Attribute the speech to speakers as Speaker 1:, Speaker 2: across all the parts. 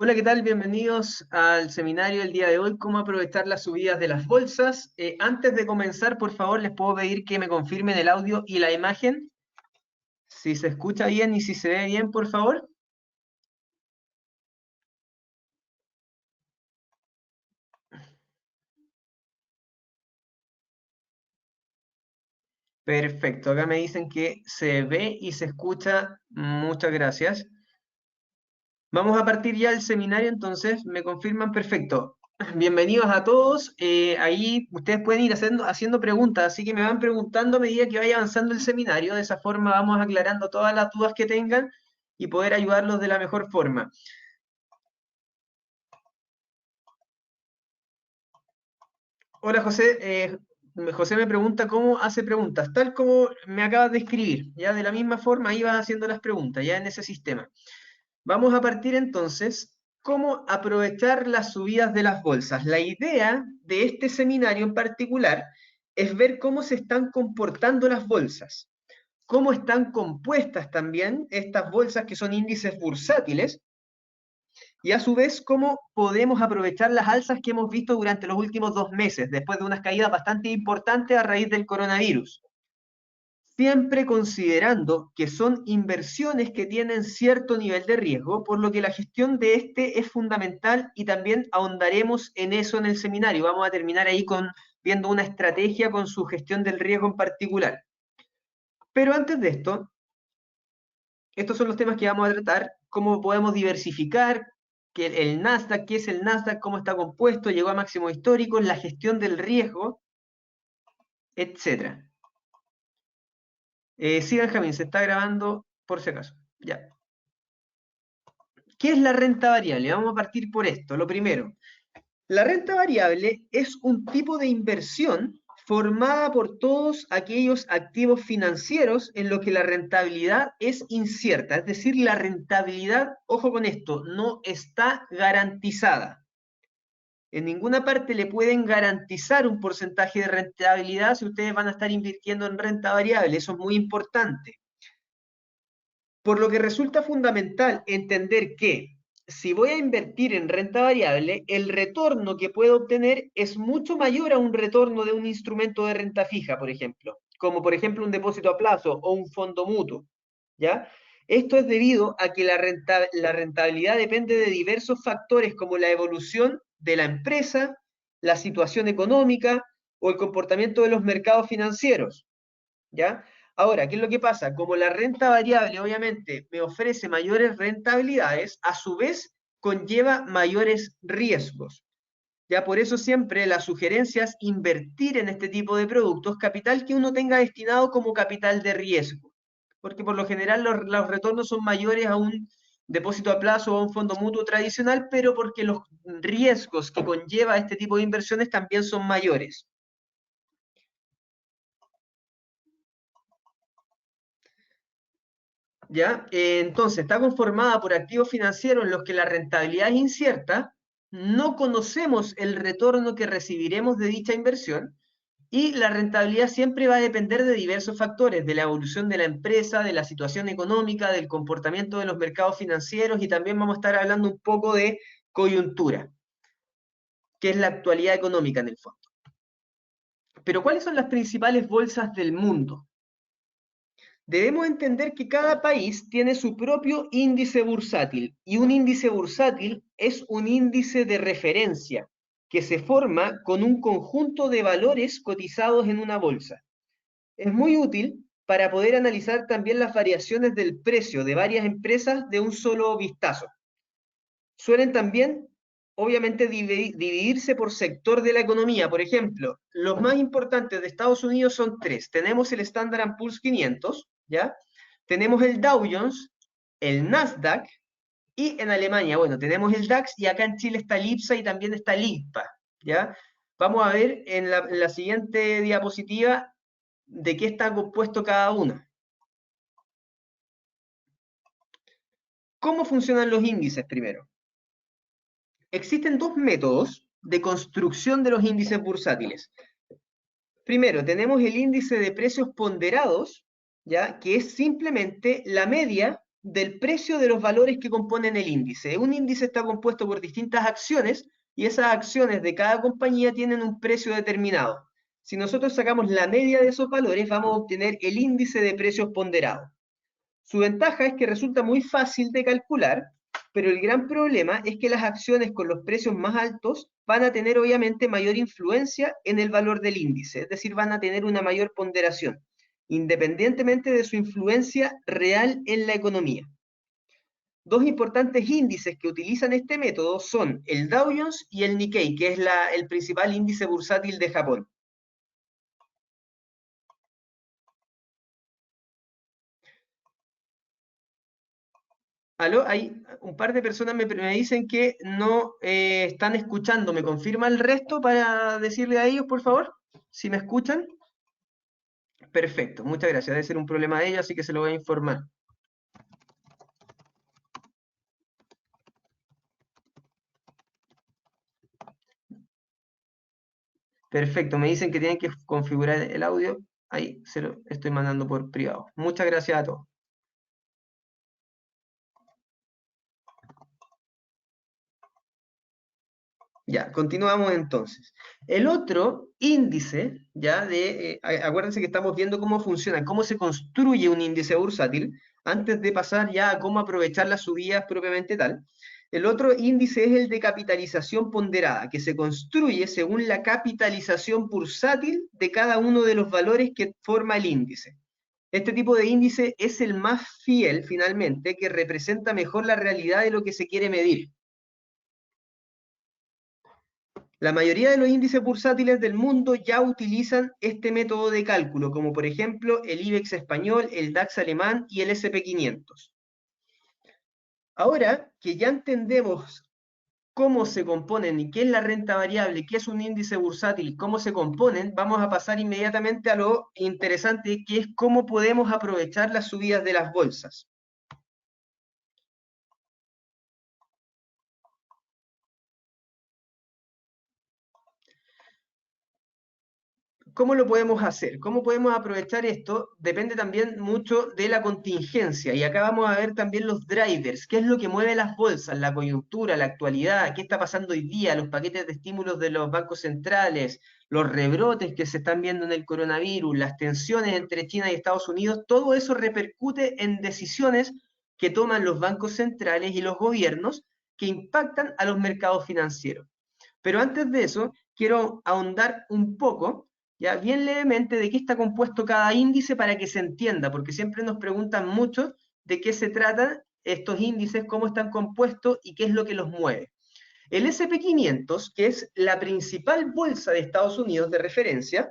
Speaker 1: Hola, ¿qué tal? Bienvenidos al seminario del día de hoy, cómo aprovechar las subidas de las bolsas. Antes de comenzar, por favor, les puedo pedir que me confirmen el audio y la imagen, si se escucha bien y si se ve bien, por favor. Perfecto, acá me dicen que se ve y se escucha. Muchas gracias. Vamos a partir ya el seminario, entonces, me confirman, perfecto. Bienvenidos a todos. Ahí ustedes pueden ir haciendo preguntas, así que me van preguntando a medida que vaya avanzando el seminario. De esa forma vamos aclarando todas las dudas que tengan y poder ayudarlos de la mejor forma. Hola José, José me pregunta cómo hace preguntas, tal como me acabas de escribir, ya de la misma forma ahí vas haciendo las preguntas, ya en ese sistema. Vamos a partir entonces, ¿cómo aprovechar las subidas de las bolsas? La idea de este seminario en particular es ver cómo se están comportando las bolsas, cómo están compuestas también estas bolsas que son índices bursátiles, y a su vez cómo podemos aprovechar las alzas que hemos visto durante los últimos 2 meses, después de unas caídas bastante importantes a raíz del coronavirus. Siempre considerando que son inversiones que tienen cierto nivel de riesgo, por lo que la gestión de este es fundamental y también ahondaremos en eso en el seminario. Vamos a terminar ahí viendo una estrategia con su gestión del riesgo en particular. Pero antes de esto, estos son los temas que vamos a tratar, cómo podemos diversificar, que el Nasdaq, qué es el Nasdaq, cómo está compuesto, llegó a máximos históricos, la gestión del riesgo, etc. Sí, Benjamín, se está grabando por si acaso. Ya. ¿Qué es la renta variable? Vamos a partir por esto. Lo primero, la renta variable es un tipo de inversión formada por todos aquellos activos financieros en los que la rentabilidad es incierta. Es decir, la rentabilidad, ojo con esto, no está garantizada. En ninguna parte le pueden garantizar un porcentaje de rentabilidad si ustedes van a estar invirtiendo en renta variable. Eso es muy importante. Por lo que resulta fundamental entender que si voy a invertir en renta variable, el retorno que puedo obtener es mucho mayor a un retorno de un instrumento de renta fija, por ejemplo, como por ejemplo un depósito a plazo o un fondo mutuo, ¿ya? Esto es debido a que la rentabilidad depende de diversos factores como la evolución de la empresa, la situación económica o el comportamiento de los mercados financieros, ¿ya? Ahora, ¿qué es lo que pasa? Como la renta variable obviamente me ofrece mayores rentabilidades, a su vez conlleva mayores riesgos. Ya por eso siempre la sugerencia es invertir en este tipo de productos capital que uno tenga destinado como capital de riesgo. Porque por lo general los retornos son mayores a un depósito a plazo o a un fondo mutuo tradicional, pero porque los riesgos que conlleva este tipo de inversiones también son mayores. ¿Ya? Entonces, está conformada por activos financieros en los que la rentabilidad es incierta, no conocemos el retorno que recibiremos de dicha inversión y la rentabilidad siempre va a depender de diversos factores, de la evolución de la empresa, de la situación económica, del comportamiento de los mercados financieros y también vamos a estar hablando un poco de coyuntura, que es la actualidad económica en el fondo. Pero ¿cuáles son las principales bolsas del mundo? Debemos entender que cada país tiene su propio índice bursátil y un índice bursátil es un índice de referencia que se forma con un conjunto de valores cotizados en una bolsa. Es muy útil para poder analizar también las variaciones del precio de varias empresas de un solo vistazo. Suelen también, obviamente, dividirse por sector de la economía. Por ejemplo, los más importantes de Estados Unidos son tres. Tenemos el Standard & Poor's 500, ¿ya? Tenemos el Dow Jones, el Nasdaq, y en Alemania, bueno, tenemos el DAX, y acá en Chile está el IPSA y también está el IPPA, ¿ya? Vamos a ver en la siguiente diapositiva de qué está compuesto cada uno. ¿Cómo funcionan los índices primero? Existen dos métodos de construcción de los índices bursátiles. Primero, tenemos el índice de precios ponderados, ¿ya? Que es simplemente la media del precio de los valores que componen el índice. Un índice está compuesto por distintas acciones y esas acciones de cada compañía tienen un precio determinado. Si nosotros sacamos la media de esos valores, vamos a obtener el índice de precios ponderados. Su ventaja es que resulta muy fácil de calcular, pero el gran problema es que las acciones con los precios más altos van a tener obviamente mayor influencia en el valor del índice, es decir, van a tener una mayor ponderación, independientemente de su influencia real en la economía. Dos importantes índices que utilizan este método son el Dow Jones y el Nikkei, que es el principal índice bursátil de Japón. Aló, hay un par de personas me dicen que no están escuchando. ¿Me confirma el resto para decirle a ellos, por favor? Si me escuchan. Perfecto, muchas gracias. Debe ser un problema de ellos, así que se lo voy a informar. Perfecto, me dicen que tienen que configurar el audio. Ahí se lo estoy mandando por privado. Muchas gracias a todos. Ya, continuamos entonces. El otro índice, ya acuérdense que estamos viendo cómo funciona, cómo se construye un índice bursátil, antes de pasar ya a cómo aprovechar las subidas propiamente tal. El otro índice es el de capitalización ponderada, que se construye según la capitalización bursátil de cada uno de los valores que forma el índice. Este tipo de índice es el más fiel, finalmente, que representa mejor la realidad de lo que se quiere medir. La mayoría de los índices bursátiles del mundo ya utilizan este método de cálculo, como por ejemplo el IBEX español, el DAX alemán y el SP500. Ahora que ya entendemos cómo se componen y qué es la renta variable, qué es un índice bursátil y cómo se componen, vamos a pasar inmediatamente a lo interesante, que es cómo podemos aprovechar las subidas de las bolsas. ¿Cómo lo podemos hacer? ¿Cómo podemos aprovechar esto? Depende también mucho de la contingencia. Y acá vamos a ver también los drivers. ¿Qué es lo que mueve las bolsas? La coyuntura, la actualidad, qué está pasando hoy día, los paquetes de estímulos de los bancos centrales, los rebrotes que se están viendo en el coronavirus, las tensiones entre China y Estados Unidos. Todo eso repercute en decisiones que toman los bancos centrales y los gobiernos que impactan a los mercados financieros. Pero antes de eso, quiero ahondar un poco, ya bien levemente, de qué está compuesto cada índice para que se entienda, porque siempre nos preguntan mucho de qué se tratan estos índices, cómo están compuestos y qué es lo que los mueve. El SP500, que es la principal bolsa de Estados Unidos de referencia,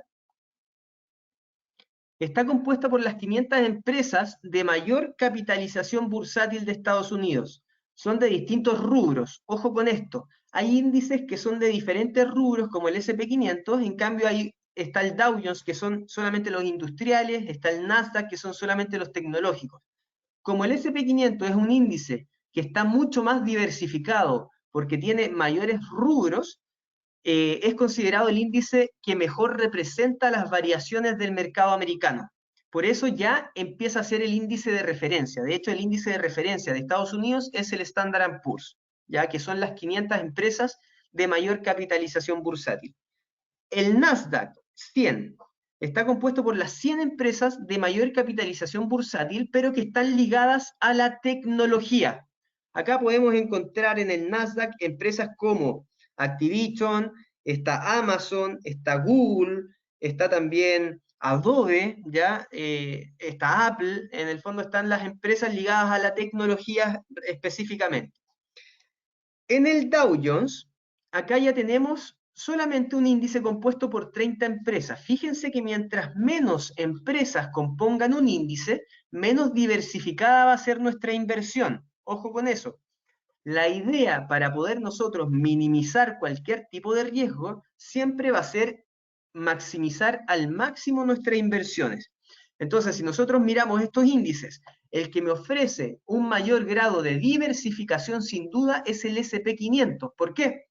Speaker 1: está compuesta por las 500 empresas de mayor capitalización bursátil de Estados Unidos. Son de distintos rubros. Ojo con esto. Hay índices que son de diferentes rubros, como el SP500. En cambio, ahí está el Dow Jones, que son solamente los industriales. Está el Nasdaq, que son solamente los tecnológicos. Como el SP500 es un índice que está mucho más diversificado porque tiene mayores rubros, es considerado el índice que mejor representa las variaciones del mercado americano. Por eso ya empieza a ser el índice de referencia. De hecho, el índice de referencia de Estados Unidos es el Standard & Poor's, ya que son las 500 empresas de mayor capitalización bursátil. El Nasdaq 100 está compuesto por las 100 empresas de mayor capitalización bursátil, pero que están ligadas a la tecnología. Acá podemos encontrar en el Nasdaq empresas como Activision, está Amazon, está Google, está también Adobe, ¿ya? Está Apple, en el fondo están las empresas ligadas a la tecnología específicamente. En el Dow Jones, acá ya tenemos solamente un índice compuesto por 30 empresas. Fíjense que mientras menos empresas compongan un índice, menos diversificada va a ser nuestra inversión. Ojo con eso. La idea para poder nosotros minimizar cualquier tipo de riesgo siempre va a ser maximizar al máximo nuestras inversiones. Entonces, si nosotros miramos estos índices, el que me ofrece un mayor grado de diversificación sin duda es el SP500. ¿Por qué?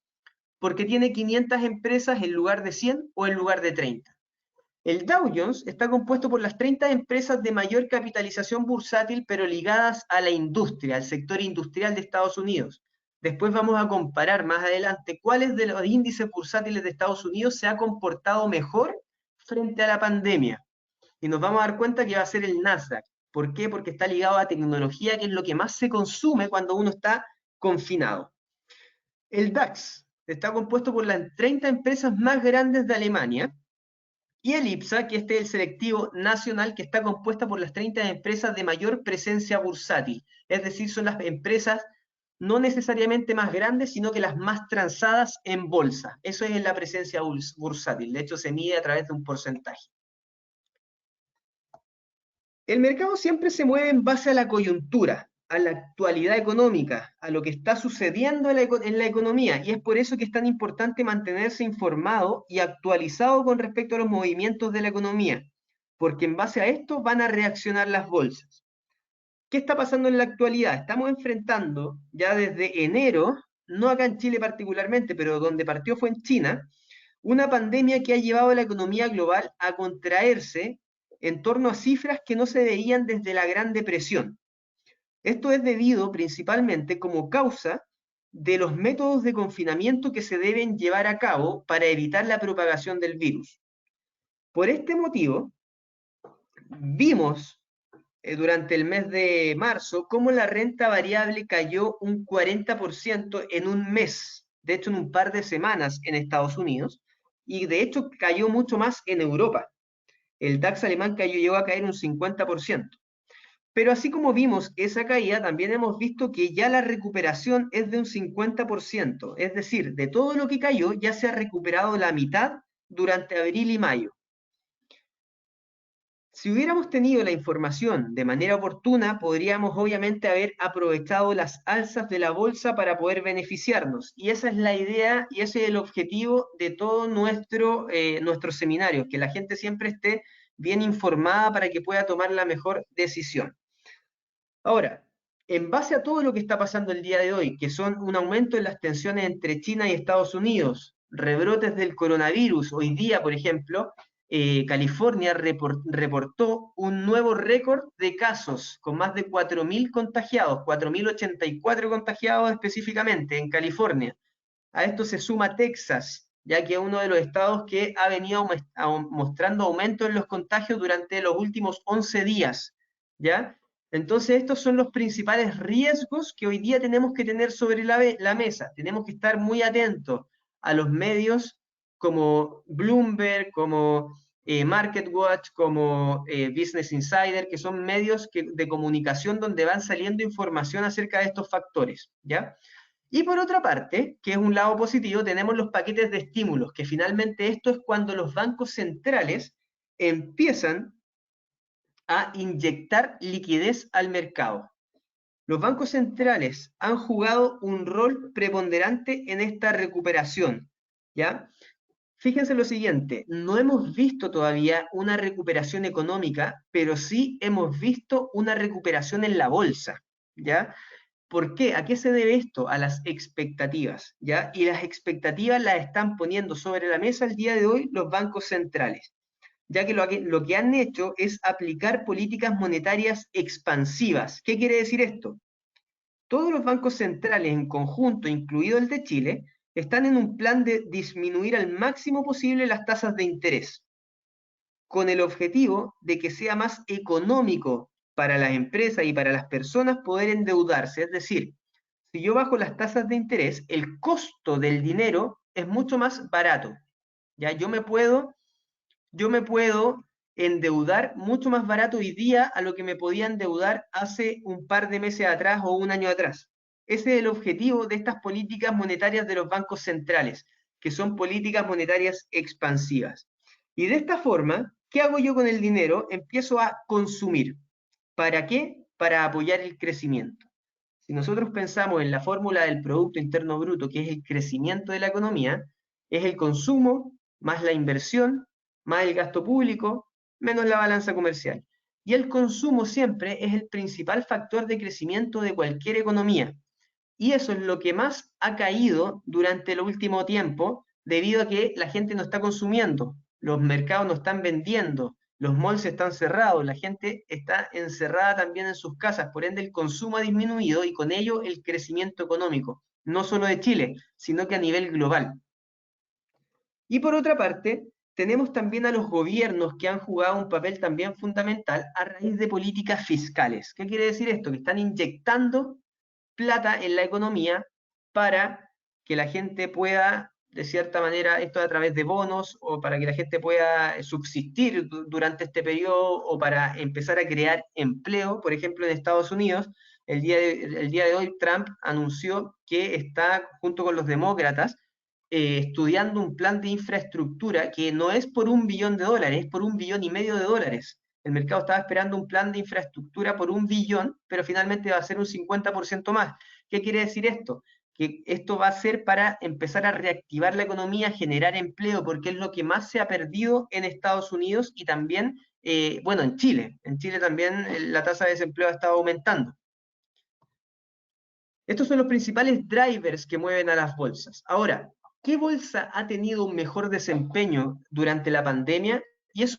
Speaker 1: Porque tiene 500 empresas en lugar de 100 o en lugar de 30. El Dow Jones está compuesto por las 30 empresas de mayor capitalización bursátil, pero ligadas a la industria, al sector industrial de Estados Unidos. Después vamos a comparar más adelante cuáles de los índices bursátiles de Estados Unidos se ha comportado mejor frente a la pandemia. Y nos vamos a dar cuenta que va a ser el Nasdaq. ¿Por qué? Porque está ligado a tecnología, que es lo que más se consume cuando uno está confinado. El DAX está compuesto por las 30 empresas más grandes de Alemania, y el IPSA, que este es el selectivo nacional, que está compuesta por las 30 empresas de mayor presencia bursátil. Es decir, son las empresas no necesariamente más grandes, sino que las más transadas en bolsa. Eso es la presencia bursátil. De hecho, se mide a través de un porcentaje. El mercado siempre se mueve en base a la coyuntura, a la actualidad económica, a lo que está sucediendo en la economía, y es por eso que es tan importante mantenerse informado y actualizado con respecto a los movimientos de la economía, porque en base a esto van a reaccionar las bolsas. ¿Qué está pasando en la actualidad? Estamos enfrentando ya desde enero, no acá en Chile particularmente, pero donde partió fue en China, una pandemia que ha llevado a la economía global a contraerse en torno a cifras que no se veían desde la Gran Depresión. Esto es debido principalmente como causa de los métodos de confinamiento que se deben llevar a cabo para evitar la propagación del virus. Por este motivo, vimos durante el mes de marzo cómo la renta variable cayó un 40% en un mes, de hecho en un par de semanas en Estados Unidos, y de hecho cayó mucho más en Europa. El DAX alemán llegó a caer un 50%. Pero así como vimos esa caída, también hemos visto que ya la recuperación es de un 50%, es decir, de todo lo que cayó ya se ha recuperado la mitad durante abril y mayo. Si hubiéramos tenido la información de manera oportuna, podríamos obviamente haber aprovechado las alzas de la bolsa para poder beneficiarnos. Y esa es la idea y ese es el objetivo de todo nuestro seminario, que la gente siempre esté bien informada para que pueda tomar la mejor decisión. Ahora, en base a todo lo que está pasando el día de hoy, que son un aumento en las tensiones entre China y Estados Unidos, rebrotes del coronavirus, hoy día, por ejemplo, California reportó un nuevo récord de casos, con más de 4.000 contagiados, 4.084 contagiados específicamente en California. A esto se suma Texas, ya que es uno de los estados que ha venido mostrando aumento en los contagios durante los últimos 11 días, ¿ya? Entonces, estos son los principales riesgos que hoy día tenemos que tener sobre la mesa. Tenemos que estar muy atentos a los medios como Bloomberg, como MarketWatch, como Business Insider, que son medios de comunicación donde van saliendo información acerca de estos factores, ¿ya? Y por otra parte, que es un lado positivo, tenemos los paquetes de estímulos, que finalmente esto es cuando los bancos centrales empiezan a inyectar liquidez al mercado. Los bancos centrales han jugado un rol preponderante en esta recuperación, ¿ya? Fíjense lo siguiente, no hemos visto todavía una recuperación económica, pero sí hemos visto una recuperación en la bolsa, ¿ya? ¿Por qué? ¿A qué se debe esto? A las expectativas, ¿ya? Y las expectativas las están poniendo sobre la mesa el día de hoy los bancos centrales, ya que lo que han hecho es aplicar políticas monetarias expansivas. ¿Qué quiere decir esto? Todos los bancos centrales en conjunto, incluido el de Chile, están en un plan de disminuir al máximo posible las tasas de interés, con el objetivo de que sea más económico para las empresas y para las personas poder endeudarse. Es decir, si yo bajo las tasas de interés, el costo del dinero es mucho más barato. ¿Ya? Yo me puedo endeudar mucho más barato hoy día a lo que me podía endeudar hace un par de meses atrás o un año atrás. Ese es el objetivo de estas políticas monetarias de los bancos centrales, que son políticas monetarias expansivas. Y de esta forma, ¿qué hago yo con el dinero? Empiezo a consumir. ¿Para qué? Para apoyar el crecimiento. Si nosotros pensamos en la fórmula del Producto Interno Bruto, que es el crecimiento de la economía, es el consumo más la inversión, más el gasto público, menos la balanza comercial. Y el consumo siempre es el principal factor de crecimiento de cualquier economía. Y eso es lo que más ha caído durante el último tiempo, debido a que la gente no está consumiendo. los mercados no están vendiendo, los malls están cerrados, la gente está encerrada también en sus casas, por ende el consumo ha disminuido y con ello el crecimiento económico, no solo de Chile, sino que a nivel global. Y por otra parte, tenemos también a los gobiernos que han jugado un papel también fundamental a raíz de políticas fiscales. ¿Qué quiere decir esto? Que están inyectando plata en la economía para que la gente pueda, de cierta manera, esto a través de bonos, o para que la gente pueda subsistir durante este periodo, o para empezar a crear empleo. Por ejemplo, en Estados Unidos, el día de hoy Trump anunció que está, junto con los demócratas, estudiando un plan de infraestructura que no es por $1 billón, es por $1,5 billones. El mercado estaba esperando un plan de infraestructura por 1 billón, pero finalmente va a ser un 50% más. ¿Qué quiere decir esto? Que esto va a ser para empezar a reactivar la economía, generar empleo, porque es lo que más se ha perdido en Estados Unidos y también, bueno, en Chile. En Chile también la tasa de desempleo ha estado aumentando. Estos son los principales drivers que mueven a las bolsas. Ahora, ¿qué bolsa ha tenido un mejor desempeño durante la pandemia? Y eso.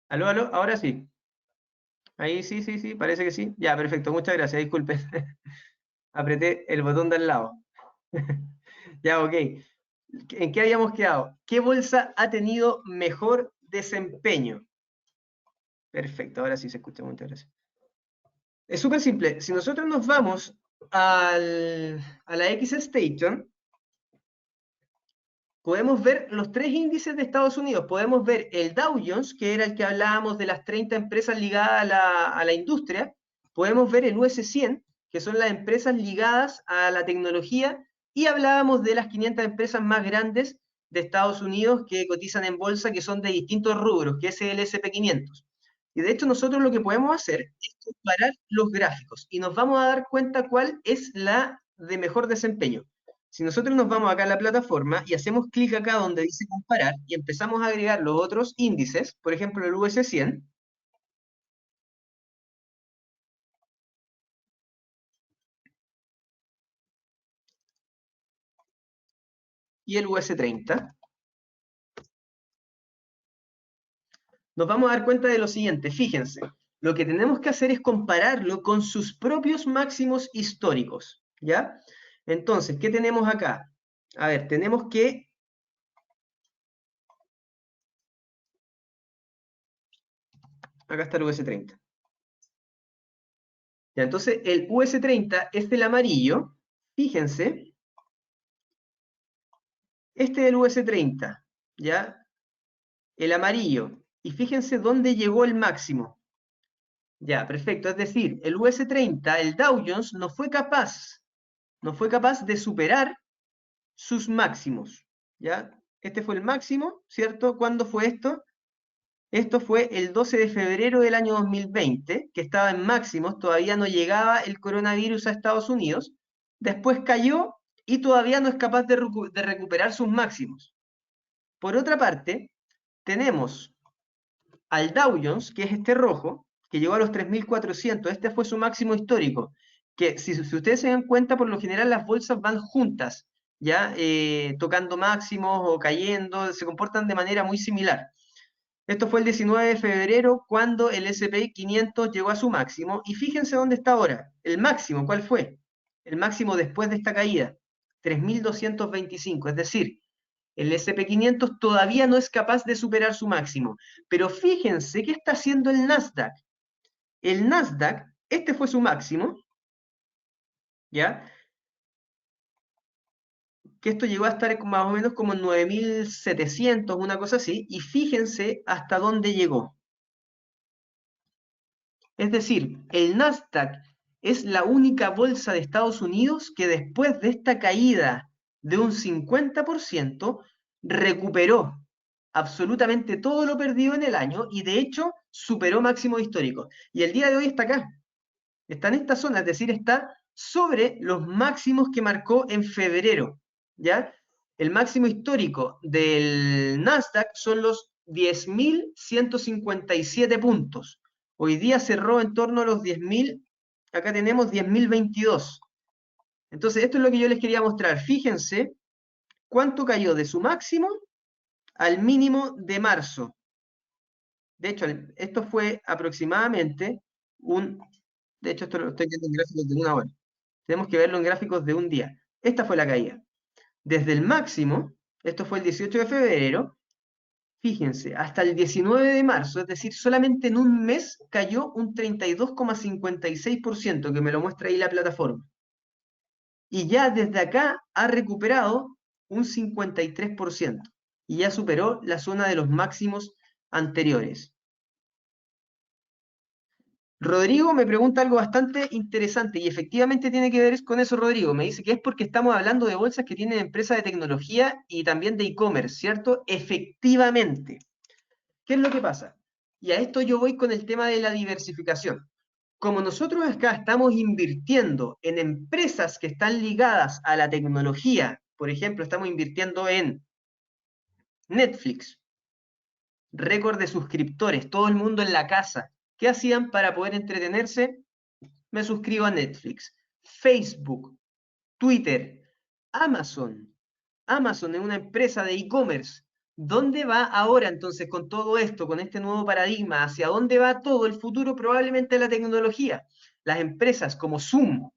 Speaker 1: Aló, aló, ahora sí. Ahí sí, sí, sí, parece que sí. Ya, perfecto, muchas gracias, disculpen. Apreté el botón de al lado. Ya, ok. ¿En qué habíamos quedado? ¿Qué bolsa ha tenido mejor desempeño? Perfecto, ahora sí se escucha, muchas gracias. Es súper simple. Si nosotros nos vamos a la X Station, podemos ver los tres índices de Estados Unidos. Podemos ver el Dow Jones, que era el que hablábamos de las 30 empresas ligadas a la industria. Podemos ver el US 100, que son las empresas ligadas a la tecnología. Y hablábamos de las 500 empresas más grandes de Estados Unidos que cotizan en bolsa, que son de distintos rubros, que es el SP 500. Y de hecho nosotros lo que podemos hacer es comparar los gráficos y nos vamos a dar cuenta cuál es la de mejor desempeño. Si nosotros nos vamos acá a la plataforma y hacemos clic acá donde dice comparar y empezamos a agregar los otros índices, por ejemplo el US 100 y el US 30, nos vamos a dar cuenta de lo siguiente. Fíjense, lo que tenemos que hacer es compararlo con sus propios máximos históricos, ¿ya? Entonces, ¿qué tenemos acá? A ver, tenemos que... Acá está el US 30. Ya, entonces, el US 30 es el amarillo. Fíjense, este es el US 30, ¿ya? El amarillo. Y fíjense dónde llegó el máximo. Ya, perfecto. Es decir, el US 30, el Dow Jones, no fue capaz de superar sus máximos. ¿Ya? Este fue el máximo, ¿cierto? ¿Cuándo fue esto? Esto fue el 12 de febrero del año 2020, que estaba en máximos, todavía no llegaba el coronavirus a Estados Unidos. Después cayó y todavía no es capaz de recuperar sus máximos. Por otra parte, tenemos al Dow Jones, que es este rojo, que llegó a los 3.400, este fue su máximo histórico, que si ustedes se dan cuenta, por lo general las bolsas van juntas, ¿ya? Tocando máximos o cayendo, se comportan de manera muy similar. Esto fue el 19 de febrero cuando el S&P 500 llegó a su máximo. Y fíjense dónde está ahora. El máximo, ¿cuál fue? El máximo después de esta caída. 3.225. Es decir, el S&P 500 todavía no es capaz de superar su máximo. Pero fíjense qué está haciendo el Nasdaq. El Nasdaq, este fue su máximo, ¿ya? Que esto llegó a estar más o menos como en 9.700, una cosa así, y fíjense hasta dónde llegó. Es decir, el Nasdaq es la única bolsa de Estados Unidos que después de esta caída de un 50% recuperó absolutamente todo lo perdido en el año y de hecho superó máximos históricos. Y el día de hoy está acá, está en esta zona, es decir, está sobre los máximos que marcó en febrero, ¿ya? El máximo histórico del Nasdaq son los 10.157 puntos. Hoy día cerró en torno a los 10.000, acá tenemos 10.022. Entonces, esto es lo que yo les quería mostrar. Fíjense cuánto cayó de su máximo al mínimo de marzo. De hecho, esto fue aproximadamente un... De hecho, esto lo estoy viendo en gráficos de una hora. Tenemos que verlo en gráficos de un día. Esta fue la caída. Desde el máximo, esto fue el 18 de febrero, fíjense, hasta el 19 de marzo, es decir, solamente en un mes cayó un 32,56%, que me lo muestra ahí la plataforma. Y ya desde acá ha recuperado un 53% y ya superó la zona de los máximos anteriores. Rodrigo me pregunta algo bastante interesante y efectivamente tiene que ver con eso, Rodrigo. Me dice que es porque estamos hablando de bolsas que tienen empresas de tecnología y también de e-commerce, ¿cierto? Efectivamente. ¿Qué es lo que pasa? Y a esto yo voy con el tema de la diversificación. Como nosotros acá estamos invirtiendo en empresas que están ligadas a la tecnología, por ejemplo, estamos invirtiendo en Netflix, récord de suscriptores, todo el mundo en la casa. ¿Qué hacían para poder entretenerse? Me suscribo a Netflix, Facebook, Twitter, Amazon. Amazon es una empresa de e-commerce. ¿Dónde va ahora entonces con todo esto, con este nuevo paradigma? ¿Hacia dónde va todo el futuro? Probablemente la tecnología. Las empresas como Zoom,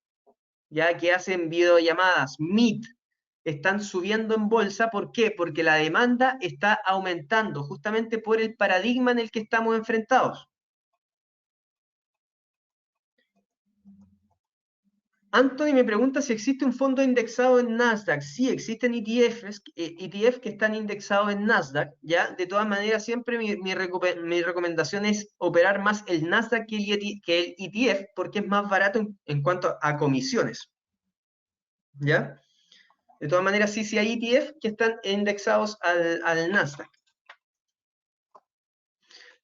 Speaker 1: ya que hacen videollamadas, Meet, están subiendo en bolsa. ¿Por qué? Porque la demanda está aumentando, justamente por el paradigma en el que estamos enfrentados. Anthony me pregunta si existe un fondo indexado en Nasdaq. Sí, existen ETF que están indexados en Nasdaq, ¿ya? De todas maneras, siempre mi recomendación es operar más el Nasdaq que el ETF, porque es más barato en cuanto a comisiones, ¿ya? De todas maneras, sí hay ETF que están indexados al Nasdaq.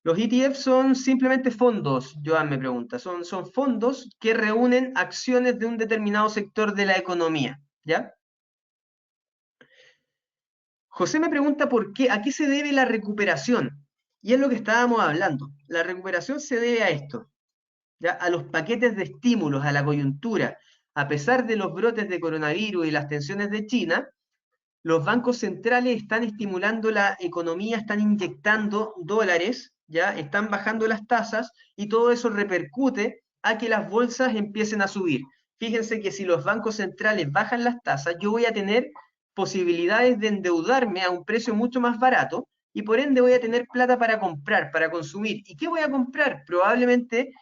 Speaker 1: Los ETF son simplemente fondos, Joan me pregunta. Son fondos que reúnen acciones de un determinado sector de la economía, ¿ya? José me pregunta por qué, a qué se debe la recuperación. Y es lo que estábamos hablando. La recuperación se debe a esto, ¿ya? A los paquetes de estímulos, a la coyuntura. A pesar de los brotes de coronavirus y las tensiones de China, los bancos centrales están estimulando la economía, están inyectando dólares, ¿ya? Están bajando las tasas y todo eso repercute a que las bolsas empiecen a subir. Fíjense que si los bancos centrales bajan las tasas, yo voy a tener posibilidades de endeudarme a un precio mucho más barato y por ende voy a tener plata para comprar, para consumir. ¿Y qué voy a comprar? Probablemente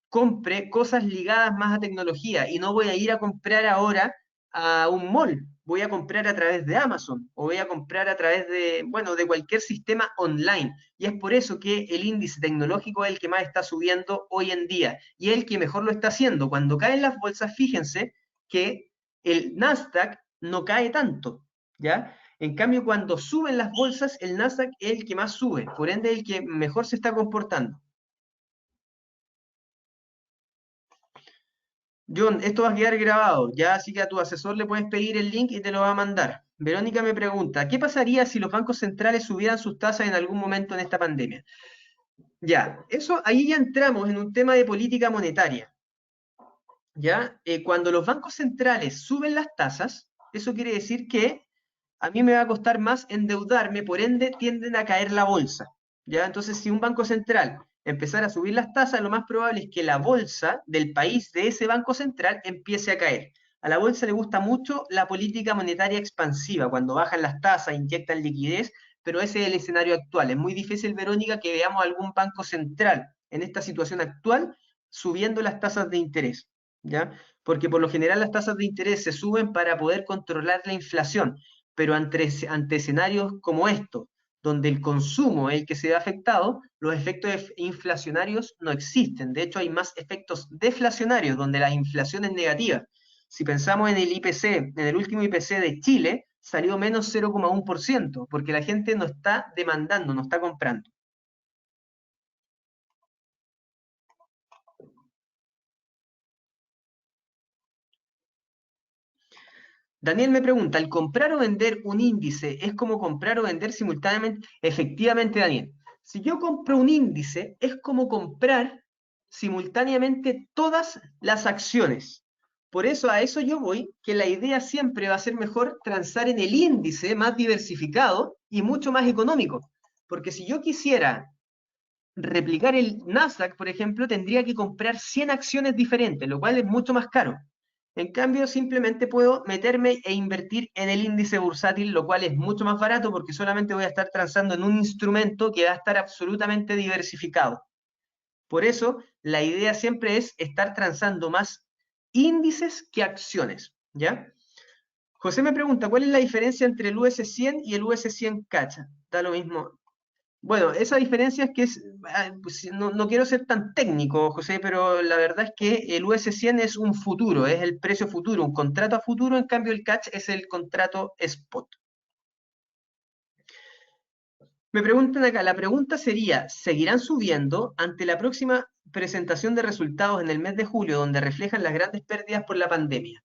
Speaker 1: compre cosas ligadas más a tecnología y no voy a ir a comprar ahora a un mall, voy a comprar a través de Amazon o voy a comprar a través de, bueno, de cualquier sistema online. Y es por eso que el índice tecnológico es el que más está subiendo hoy en día y es el que mejor lo está haciendo. Cuando caen las bolsas, fíjense que el Nasdaq no cae tanto, ¿ya? En cambio, cuando suben las bolsas, el Nasdaq es el que más sube, por ende es el que mejor se está comportando. John, esto va a quedar grabado, ya, así que a tu asesor le puedes pedir el link y te lo va a mandar. Verónica me pregunta, ¿qué pasaría si los bancos centrales subieran sus tasas en algún momento en esta pandemia? Ya, eso ahí ya entramos en un tema de política monetaria. ¿Ya? Cuando los bancos centrales suben las tasas, eso quiere decir que a mí me va a costar más endeudarme, por ende tienden a caer la bolsa. ¿ya? Entonces, si un banco central empezara a subir las tasas, lo más probable es que la bolsa del país de ese banco central empiece a caer. A la bolsa le gusta mucho la política monetaria expansiva, cuando bajan las tasas, inyectan liquidez, pero ese es el escenario actual. Es muy difícil, Verónica, que veamos algún banco central en esta situación actual subiendo las tasas de interés, ¿ya? Porque por lo general las tasas de interés se suben para poder controlar la inflación, pero ante escenarios como estos, donde el consumo es el que se ve afectado, los efectos inflacionarios no existen. De hecho, hay más efectos deflacionarios, donde la inflación es negativa. Si pensamos en el IPC, en el último IPC de Chile, salió menos 0,1%, porque la gente no está demandando, no está comprando. Daniel me pregunta, ¿el comprar o vender un índice es como comprar o vender simultáneamente? Efectivamente, Daniel. Si yo compro un índice, es como comprar simultáneamente todas las acciones. Por eso a eso yo voy, que la idea siempre va a ser mejor transar en el índice más diversificado y mucho más económico. Porque si yo quisiera replicar el Nasdaq, por ejemplo, tendría que comprar 100 acciones diferentes, lo cual es mucho más caro. En cambio, simplemente puedo meterme e invertir en el índice bursátil, lo cual es mucho más barato porque solamente voy a estar transando en un instrumento que va a estar absolutamente diversificado. Por eso, la idea siempre es estar transando más índices que acciones, ¿ya? José me pregunta, ¿cuál es la diferencia entre el US 100 y el US 100 Cacha? Da lo mismo. Bueno, esa diferencia es que pues, no quiero ser tan técnico, José, pero la verdad es que el US 100 es un futuro, es el precio futuro, un contrato a futuro, en cambio el catch es el contrato spot. Me preguntan acá, la pregunta sería, ¿seguirán subiendo ante la próxima presentación de resultados en el mes de julio, donde reflejan las grandes pérdidas por la pandemia?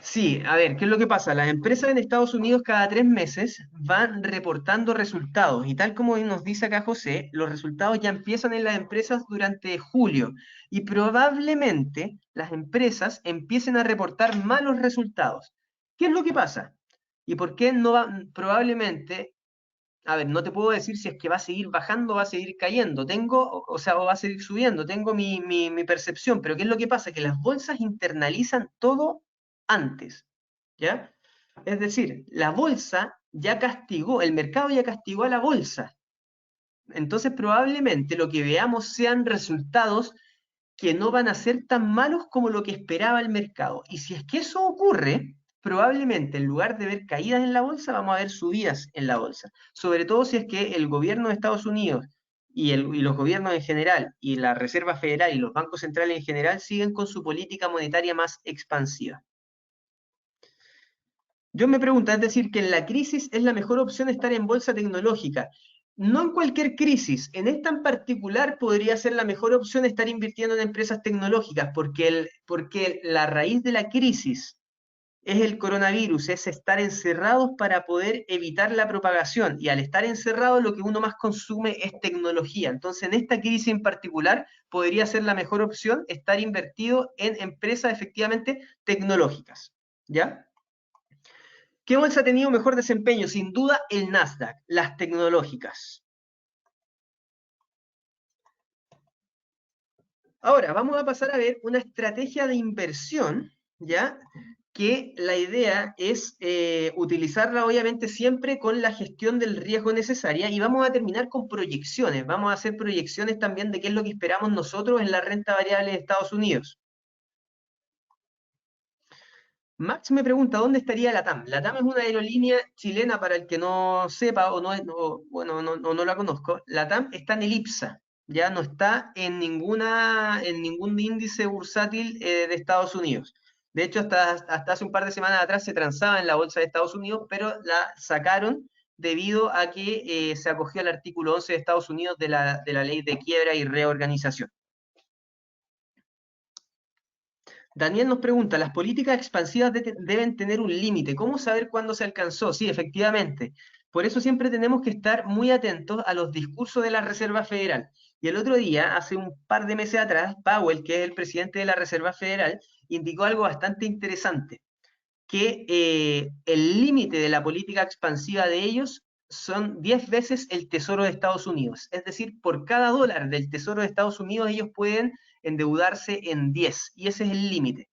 Speaker 1: Sí, a ver, ¿qué es lo que pasa? Las empresas en Estados Unidos cada 3 meses van reportando resultados y tal como nos dice acá José, los resultados ya empiezan en las empresas durante julio y probablemente las empresas empiecen a reportar malos resultados. ¿Qué es lo que pasa? ¿Y por qué no va? Probablemente, a ver, no te puedo decir si es que va a seguir bajando o va a seguir cayendo. Tengo, o sea, o va a seguir subiendo. Tengo mi percepción, pero ¿qué es lo que pasa? Que las bolsas internalizan todo antes, ¿ya? Es decir, la bolsa ya castigó, el mercado ya castigó a la bolsa. Entonces, probablemente lo que veamos sean resultados que no van a ser tan malos como lo que esperaba el mercado. Y si es que eso ocurre, probablemente en lugar de ver caídas en la bolsa, vamos a ver subidas en la bolsa. Sobre todo si es que el gobierno de Estados Unidos y los gobiernos en general, y la Reserva Federal y los bancos centrales en general, siguen con su política monetaria más expansiva. Yo me pregunto, es decir, que en la crisis es la mejor opción estar en bolsa tecnológica. No en cualquier crisis, en esta en particular podría ser la mejor opción estar invirtiendo en empresas tecnológicas, porque la raíz de la crisis es el coronavirus, es estar encerrados para poder evitar la propagación. Y al estar encerrado, lo que uno más consume es tecnología. Entonces, en esta crisis en particular, podría ser la mejor opción estar invertido en empresas efectivamente tecnológicas. ¿Ya? ¿Qué bolsa ha tenido mejor desempeño? Sin duda el Nasdaq, las tecnológicas. Ahora, vamos a pasar a ver una estrategia de inversión, ¿ya? Que la idea es utilizarla obviamente siempre con la gestión del riesgo necesaria y vamos a terminar con proyecciones. Vamos a hacer proyecciones también de qué es lo que esperamos nosotros en la renta variable de Estados Unidos. Max me pregunta, ¿dónde estaría LATAM? LATAM es una aerolínea chilena para el que no sepa o bueno, no la conozco. LATAM está en el IPSA, ya no está en ningún índice bursátil de Estados Unidos. De hecho, hasta hace un par de semanas atrás se transaba en la bolsa de Estados Unidos, pero la sacaron debido a que se acogió al artículo 11 de Estados Unidos de la ley de quiebra y reorganización. Daniel nos pregunta, ¿las políticas expansivas deben tener un límite? ¿Cómo saber cuándo se alcanzó? Sí, efectivamente. Por eso siempre tenemos que estar muy atentos a los discursos de la Reserva Federal. Y el otro día, hace un par de meses atrás, Powell, que es el presidente de la Reserva Federal, indicó algo bastante interesante. que el límite de la política expansiva de ellos son 10 veces el Tesoro de Estados Unidos. Es decir, por cada dólar del Tesoro de Estados Unidos ellos pueden endeudarse en 10, y ese es el límite.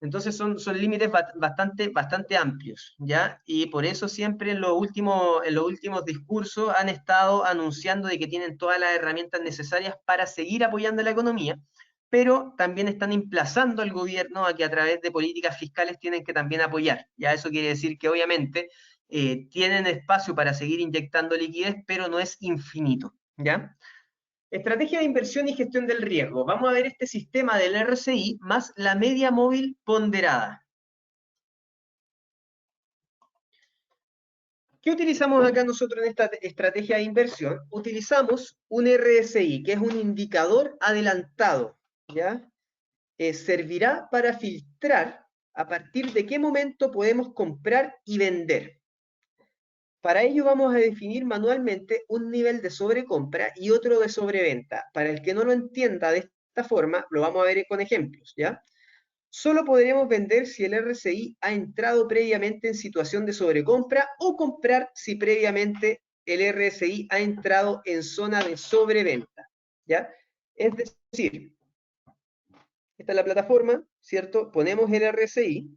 Speaker 1: Entonces son límites bastante amplios, ¿ya? Y por eso siempre en los últimos discursos han estado anunciando de que tienen todas las herramientas necesarias para seguir apoyando la economía, pero también están emplazando al gobierno a que a través de políticas fiscales tienen que también apoyar. Ya eso quiere decir que obviamente tienen espacio para seguir inyectando liquidez, pero no es infinito, ¿ya? Estrategia de inversión y gestión del riesgo. Vamos a ver este sistema del RSI más la media móvil ponderada. ¿Qué utilizamos acá nosotros en esta estrategia de inversión? Utilizamos un RSI, que es un indicador adelantado, ¿ya? Servirá para filtrar a partir de qué momento podemos comprar y vender. Para ello vamos a definir manualmente un nivel de sobrecompra y otro de sobreventa. Para el que no lo entienda de esta forma, lo vamos a ver con ejemplos, ¿ya? Solo podremos vender si el RSI ha entrado previamente en situación de sobrecompra o comprar si previamente el RSI ha entrado en zona de sobreventa, ¿ya? Es decir, esta es la plataforma, ¿cierto? Ponemos el RSI.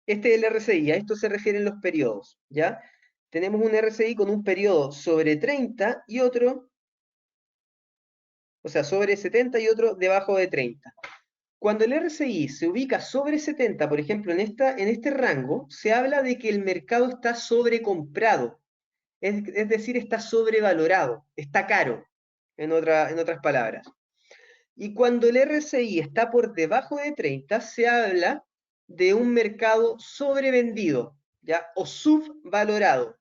Speaker 1: Este es el RSI, a esto se refieren los periodos, ¿ya? Tenemos un RSI con un periodo sobre 30 y otro, o sea, sobre 70 y otro debajo de 30. Cuando el RSI se ubica sobre 70, por ejemplo, en este rango, se habla de que el mercado está sobrecomprado, es decir, está sobrevalorado, está caro, en otras palabras. Y cuando el RSI está por debajo de 30, se habla de un mercado sobrevendido, ¿ya? O subvalorado,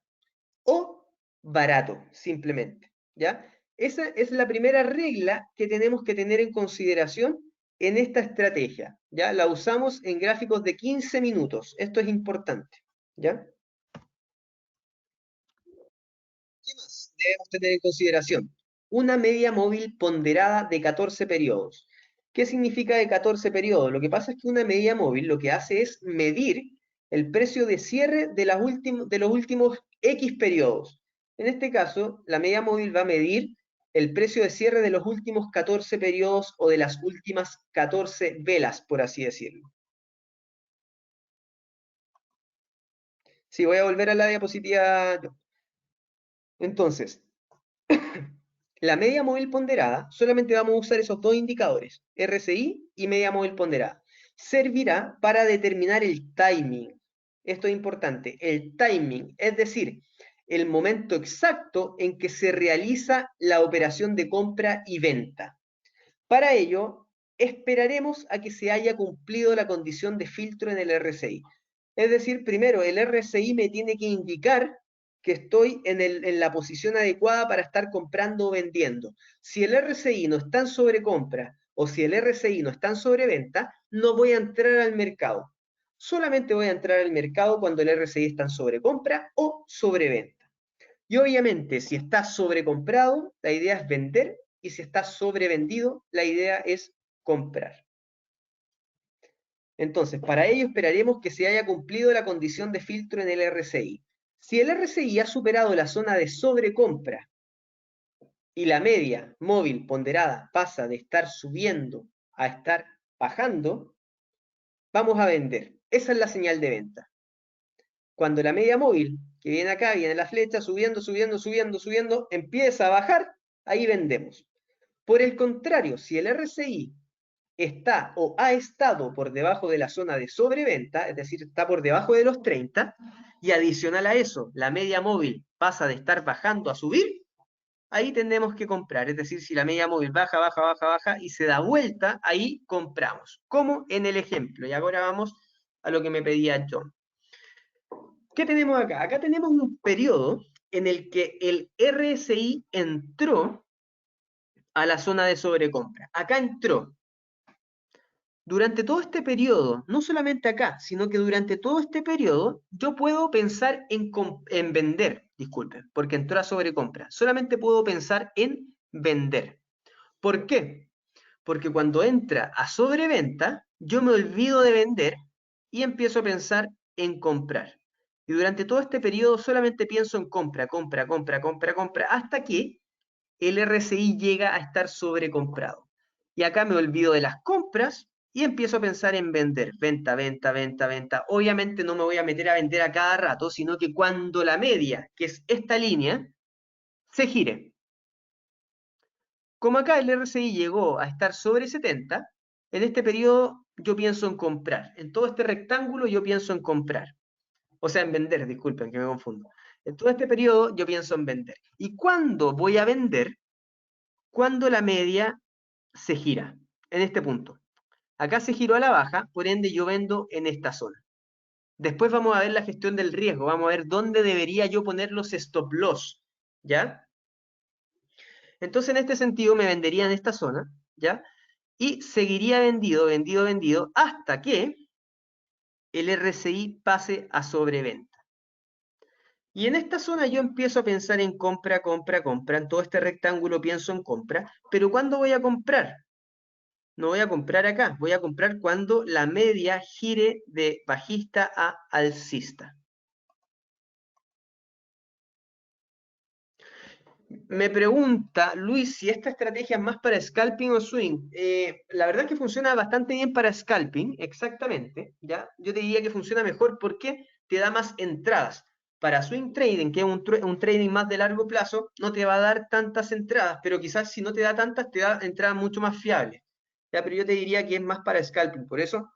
Speaker 1: o barato, simplemente, ¿ya? Esa es la primera regla que tenemos que tener en consideración en esta estrategia, ¿ya? La usamos en gráficos de 15 minutos, esto es importante, ¿ya? ¿Qué más debemos tener en consideración? Una media móvil ponderada de 14 periodos. ¿Qué significa de 14 periodos? Lo que pasa es que una media móvil lo que hace es medir el precio de cierre de los últimos X periodos. En este caso, la media móvil va a medir el precio de cierre de los últimos 14 periodos o de las últimas 14 velas, por así decirlo. Sí, voy a volver a la diapositiva. Entonces, la media móvil ponderada, solamente vamos a usar esos dos indicadores, RSI y media móvil ponderada. Servirá para determinar el timing. Esto es importante, el timing, es decir, el momento exacto en que se realiza la operación de compra y venta. Para ello, esperaremos a que se haya cumplido la condición de filtro en el RSI. Es decir, primero el RSI me tiene que indicar que estoy en la posición adecuada para estar comprando o vendiendo. Si el RSI no está en sobrecompra o si el RSI no está en sobreventa, no voy a entrar al mercado. Solamente voy a entrar al mercado cuando el RSI está en sobrecompra o sobreventa. Y obviamente, si está sobrecomprado, la idea es vender, y si está sobrevendido, la idea es comprar. Entonces, para ello esperaremos que se haya cumplido la condición de filtro en el RSI. Si el RSI ha superado la zona de sobrecompra y la media móvil ponderada pasa de estar subiendo a estar bajando, vamos a vender. Esa es la señal de venta. Cuando la media móvil, que viene acá, viene la flecha, subiendo, subiendo, subiendo, subiendo, empieza a bajar, ahí vendemos. Por el contrario, si el RSI está o ha estado por debajo de la zona de sobreventa, es decir, está por debajo de los 30, y adicional a eso, la media móvil pasa de estar bajando a subir, ahí tenemos que comprar. Es decir, si la media móvil baja, baja, baja, baja y se da vuelta, ahí compramos. Como en el ejemplo. Y ahora vamos a lo que me pedía John. ¿Qué tenemos acá? Acá tenemos un periodo en el que el RSI entró a la zona de sobrecompra. Acá entró. Durante todo este periodo, no solamente acá, sino que durante todo este periodo, yo puedo pensar en vender, disculpen, porque entró a sobrecompra. Solamente puedo pensar en vender. ¿Por qué? Porque cuando entra a sobreventa, yo me olvido de vender y empiezo a pensar en comprar. Y durante todo este periodo solamente pienso en compra, compra, compra, compra, compra, hasta que el RSI llega a estar sobrecomprado. Y acá me olvido de las compras y empiezo a pensar en vender. Venta, venta, venta, venta. Obviamente no me voy a meter a vender a cada rato, sino que cuando la media, que es esta línea, se gire. Como acá el RSI llegó a estar sobre 70, en este periodo yo pienso en comprar. En todo este rectángulo yo pienso en comprar. O sea, en vender, disculpen que me confundo. En todo este periodo yo pienso en vender. ¿Y cuándo voy a vender? Cuando la media se gira, en este punto. Acá se giró a la baja, por ende yo vendo en esta zona. Después vamos a ver la gestión del riesgo, vamos a ver dónde debería yo poner los stop loss, ¿ya? Entonces en este sentido me vendería en esta zona, ¿ya? Y seguiría vendido, vendido, vendido, hasta que el RSI pase a sobreventa. Y en esta zona yo empiezo a pensar en compra, compra, compra. En todo este rectángulo pienso en compra. Pero ¿cuándo voy a comprar? No voy a comprar acá. Voy a comprar cuando la media gire de bajista a alcista. Me pregunta Luis si esta estrategia es más para scalping o swing. La verdad es que funciona bastante bien para scalping, exactamente. ¿Ya? Yo te diría que funciona mejor porque te da más entradas. Para swing trading, que es un trading más de largo plazo, no te va a dar tantas entradas, pero quizás si no te da tantas, te da entradas mucho más fiables. ¿Ya? Pero yo te diría que es más para scalping. Por eso,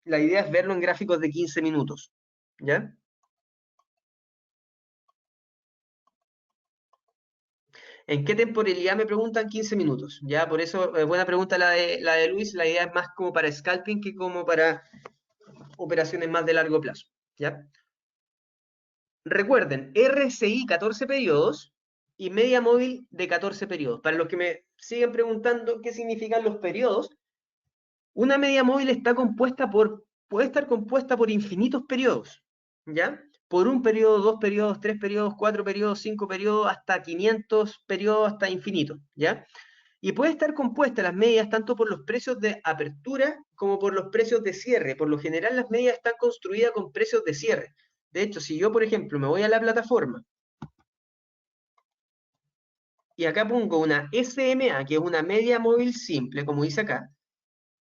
Speaker 1: la idea es verlo en gráficos de 15 minutos. ¿Ya? ¿En qué temporalidad me preguntan? 15 minutos. Ya, por eso, buena pregunta la de Luis. La idea es más como para scalping que como para operaciones más de largo plazo. ¿Ya? Recuerden, RSI 14 periodos y media móvil de 14 periodos. Para los que me siguen preguntando qué significan los periodos, una media móvil puede estar compuesta por infinitos periodos. ¿Ya? Por un periodo, dos periodos, tres periodos, cuatro periodos, cinco periodos, hasta 500 periodos, hasta infinito. ¿Ya? Y puede estar compuesta las medias tanto por los precios de apertura como por los precios de cierre. Por lo general las medias están construidas con precios de cierre. De hecho, si yo, por ejemplo, me voy a la plataforma y acá pongo una SMA, que es una media móvil simple, como dice acá,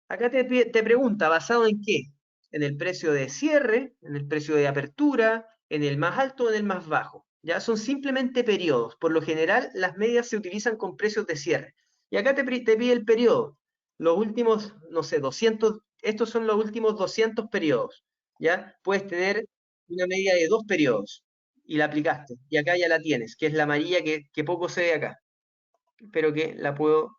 Speaker 1: acá te pregunta, ¿basado en qué? En el precio de cierre, en el precio de apertura, en el más alto o en el más bajo. Ya son simplemente periodos. Por lo general, las medias se utilizan con precios de cierre. Y acá te pide el periodo. Los últimos, no sé, 200, estos son los últimos 200 periodos. ¿Ya? Puedes tener una media de dos periodos y la aplicaste. Y acá ya la tienes, que es la amarilla que poco se ve acá, pero que la puedo.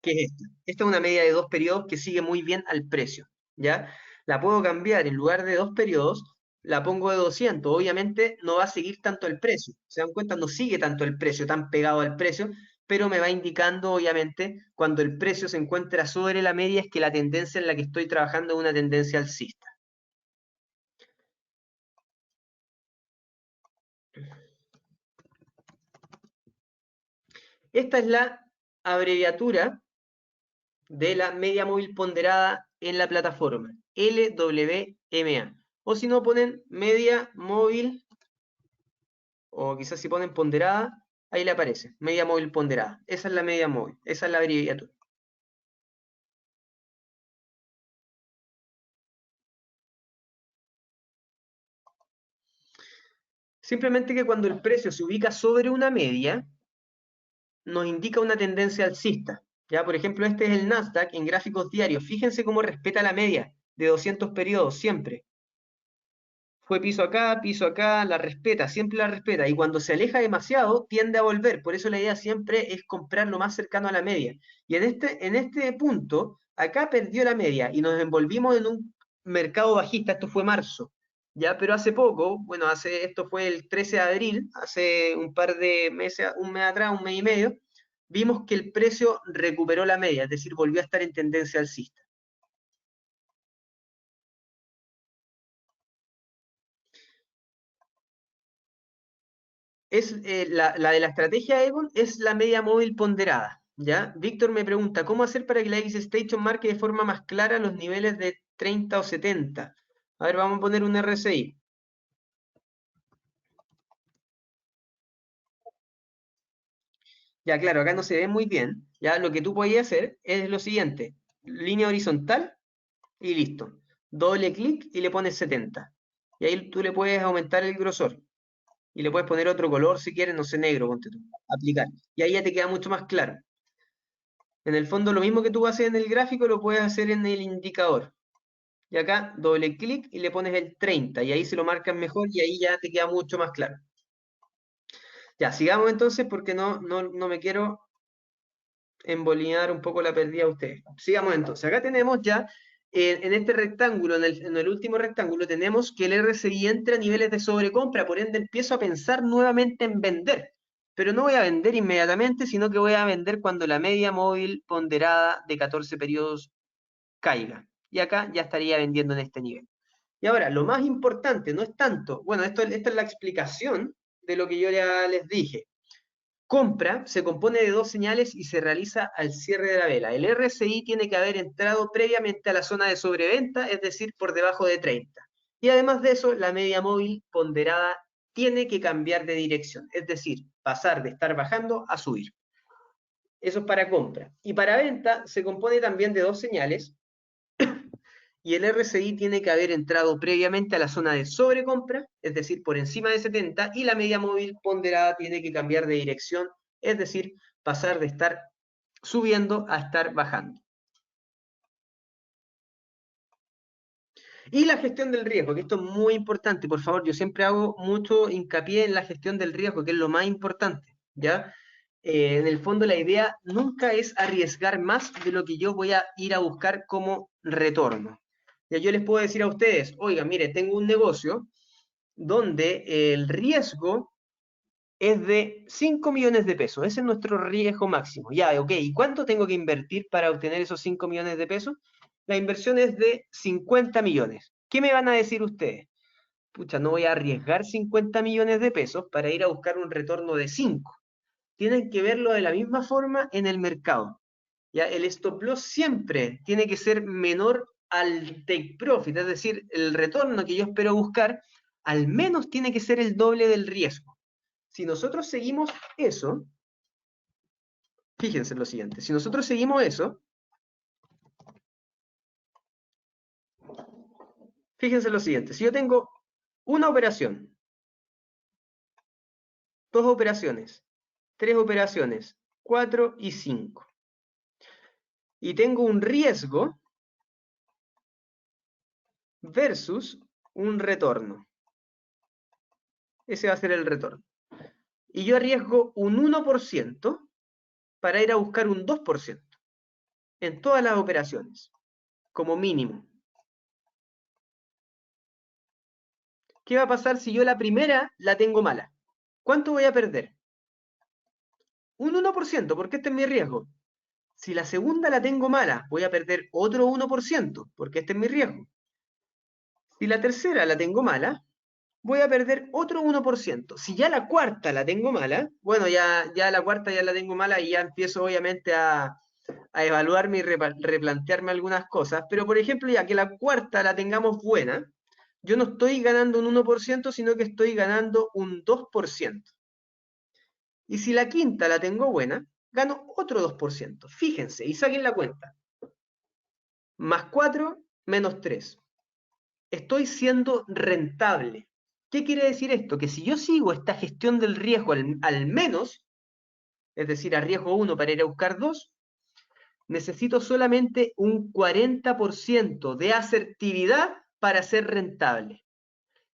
Speaker 1: ¿Qué es esta? Esta es una media de dos periodos que sigue muy bien al precio, ¿ya? La puedo cambiar, en lugar de dos periodos, la pongo de 200. Obviamente no va a seguir tanto el precio. ¿Se dan cuenta? No sigue tanto el precio, tan pegado al precio, pero me va indicando, obviamente, cuando el precio se encuentra sobre la media, es que la tendencia en la que estoy trabajando es una tendencia alcista. Esta es la abreviatura de la media móvil ponderada en la plataforma, LWMA. O si no ponen media móvil, o quizás si ponen ponderada, ahí le aparece, media móvil ponderada. Esa es la media móvil, esa es la abreviatura. Simplemente que cuando el precio se ubica sobre una media, nos indica una tendencia alcista. Ya, por ejemplo, este es el Nasdaq en gráficos diarios. Fíjense cómo respeta la media de 200 periodos siempre. Fue piso acá, la respeta, siempre la respeta. Y cuando se aleja demasiado, tiende a volver. Por eso la idea siempre es comprar lo más cercano a la media. Y en este punto, acá perdió la media y nos envolvimos en un mercado bajista. Esto fue marzo. Ya, pero hace poco, bueno, esto fue el 13 de abril, hace un par de meses, un mes atrás, un mes y medio, vimos que el precio recuperó la media, es decir, volvió a estar en tendencia alcista. La de la estrategia Egon es la media móvil ponderada, ¿Ya? Víctor me pregunta, ¿cómo hacer para que la X-Station marque de forma más clara los niveles de 30 o 70? A ver, vamos a poner un RSI. Ya, claro, acá no se ve muy bien. Ya, lo que tú podías hacer es lo siguiente. Línea horizontal y listo. Doble clic y le pones 70. Y ahí tú le puedes aumentar el grosor. Y le puedes poner otro color si quieres, no sé, negro, ponte tú. Aplicar. Y ahí ya te queda mucho más claro. En el fondo, lo mismo que tú haces en el gráfico, lo puedes hacer en el indicador. Y acá, doble clic y le pones el 30. Y ahí se lo marcas mejor y ahí ya te queda mucho más claro. Ya, sigamos entonces porque no me quiero embolinar un poco la pérdida a ustedes. Sigamos entonces. Acá tenemos ya, en este rectángulo, en el último rectángulo, tenemos que el RSI entra a niveles de sobrecompra, por ende empiezo a pensar nuevamente en vender. Pero no voy a vender inmediatamente, sino que voy a vender cuando la media móvil ponderada de 14 periodos caiga. Y acá ya estaría vendiendo en este nivel. Y ahora, lo más importante no es tanto, bueno, esta es la explicación de lo que yo ya les dije. Compra se compone de dos señales y se realiza al cierre de la vela. El RSI tiene que haber entrado previamente a la zona de sobreventa, es decir, por debajo de 30. Y además de eso, la media móvil ponderada tiene que cambiar de dirección, es decir, pasar de estar bajando a subir. Eso es para compra. Y para venta se compone también de dos señales y el RSI tiene que haber entrado previamente a la zona de sobrecompra, es decir, por encima de 70, y la media móvil ponderada tiene que cambiar de dirección, es decir, pasar de estar subiendo a estar bajando. Y la gestión del riesgo, que esto es muy importante, por favor, yo siempre hago mucho hincapié en la gestión del riesgo, que es lo más importante, ¿ya? En el fondo la idea nunca es arriesgar más de lo que yo voy a ir a buscar como retorno. Ya yo les puedo decir a ustedes, oiga, mire, tengo un negocio donde el riesgo es de 5 millones de pesos. Ese es nuestro riesgo máximo. Ya, ok. ¿Y cuánto tengo que invertir para obtener esos 5 millones de pesos? La inversión es de 50 millones. ¿Qué me van a decir ustedes? Pucha, no voy a arriesgar 50 millones de pesos para ir a buscar un retorno de 5. Tienen que verlo de la misma forma en el mercado. ¿Ya? El stop loss siempre tiene que ser menor al take profit, es decir, el retorno que yo espero buscar, al menos tiene que ser el doble del riesgo. Si nosotros seguimos eso, fíjense en lo siguiente, si nosotros seguimos eso, fíjense en lo siguiente, si yo tengo una operación, dos operaciones, tres operaciones, 4 y 5, y tengo un riesgo versus un retorno, ese va a ser el retorno, y yo arriesgo un 1% para ir a buscar un 2% en todas las operaciones, como mínimo. ¿Qué va a pasar si yo la primera la tengo mala? ¿Cuánto voy a perder? Un 1%, porque este es mi riesgo. Si la segunda la tengo mala, voy a perder otro 1%, porque este es mi riesgo. Si la tercera la tengo mala, voy a perder otro 1%. Si ya la cuarta la tengo mala, bueno, ya la cuarta ya la tengo mala y ya empiezo obviamente a evaluarme y replantearme algunas cosas, pero por ejemplo, ya que la cuarta la tengamos buena, yo no estoy ganando un 1%, sino que estoy ganando un 2%. Y si la quinta la tengo buena, gano otro 2%. Fíjense y saquen la cuenta. Más 4 menos 3. Estoy siendo rentable. ¿Qué quiere decir esto? Que si yo sigo esta gestión del riesgo al menos, es decir, a riesgo 1 para ir a buscar 2, necesito solamente un 40% de asertividad para ser rentable.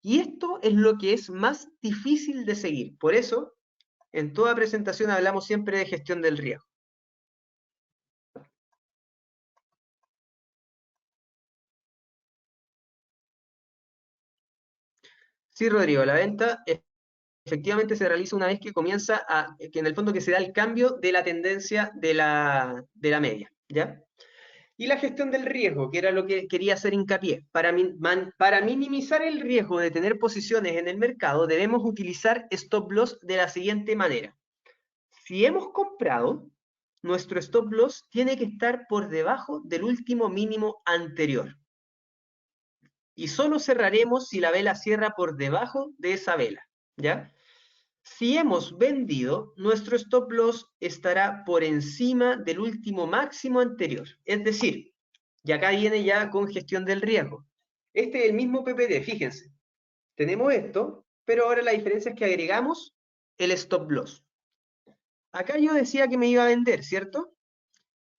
Speaker 1: Y esto es lo que es más difícil de seguir. Por eso, en toda presentación hablamos siempre de gestión del riesgo. Sí, Rodrigo, la venta efectivamente se realiza una vez que comienza que en el fondo que se da el cambio de la tendencia de la media, ¿ya? Y la gestión del riesgo, que era lo que quería hacer hincapié. Para minimizar el riesgo de tener posiciones en el mercado, debemos utilizar stop loss de la siguiente manera. Si hemos comprado, nuestro stop loss tiene que estar por debajo del último mínimo anterior. Y solo cerraremos si la vela cierra por debajo de esa vela, ¿ya? Si hemos vendido, nuestro stop loss estará por encima del último máximo anterior. Es decir, y acá viene ya con gestión del riesgo. Este es el mismo PPD, fíjense. Tenemos esto, pero ahora la diferencia es que agregamos el stop loss. Acá yo decía que me iba a vender, ¿cierto?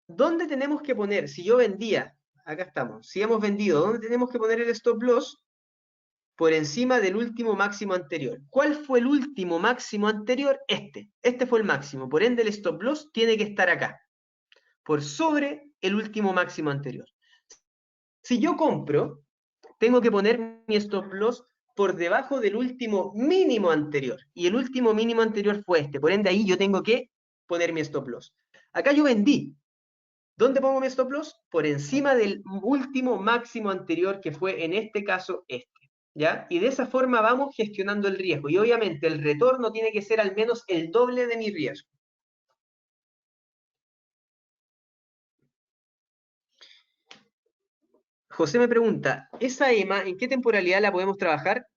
Speaker 1: ¿Dónde tenemos que poner? Si yo vendía, acá estamos, si hemos vendido, ¿dónde tenemos que poner el stop loss? Por encima del último máximo anterior. ¿Cuál fue el último máximo anterior? Este fue el máximo. Por ende, el stop loss tiene que estar acá, por sobre el último máximo anterior. Si yo compro, tengo que poner mi stop loss por debajo del último mínimo anterior. Y el último mínimo anterior fue este. Por ende, ahí yo tengo que poner mi stop loss. Acá yo vendí. ¿Dónde pongo mi stop loss? Por encima del último máximo anterior, que fue en este caso este. ¿Ya? Y de esa forma vamos gestionando el riesgo. Y obviamente el retorno tiene que ser al menos el doble de mi riesgo. José me pregunta, ¿esa EMA en qué temporalidad la podemos trabajar?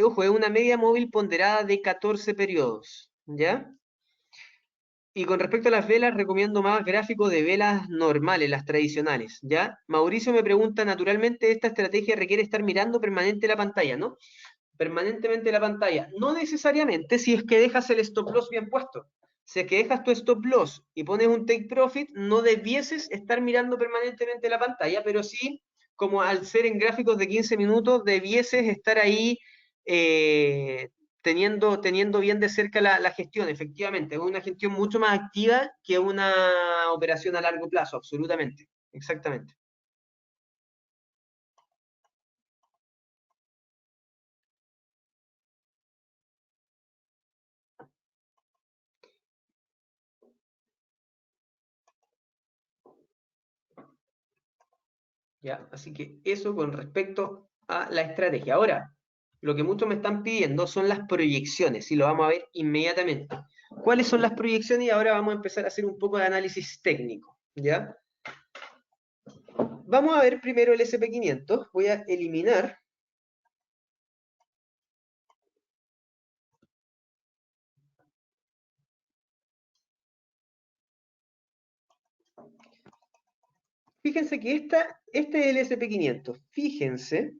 Speaker 1: Ojo, es una media móvil ponderada de 14 periodos, ¿ya? Y con respecto a las velas, recomiendo más gráficos de velas normales, las tradicionales, ¿ya? Mauricio me pregunta, naturalmente esta estrategia requiere estar mirando permanente la pantalla, ¿no? Permanentemente la pantalla. No necesariamente si es que dejas el stop loss bien puesto. Si es que dejas tu stop loss y pones un take profit, no debieses estar mirando permanentemente la pantalla, pero sí, como al ser en gráficos de 15 minutos, debieses estar ahí teniendo bien de cerca la gestión, efectivamente. Es una gestión mucho más activa que una operación a largo plazo, absolutamente. Exactamente. ¿Ya? Así que eso con respecto a la estrategia. Ahora, lo que muchos me están pidiendo son las proyecciones y lo vamos a ver inmediatamente. ¿Cuáles son las proyecciones? Y ahora vamos a empezar a hacer un poco de análisis técnico, ¿ya? Vamos a ver primero el SP500. Voy a eliminar. Fíjense que este es el SP500. Fíjense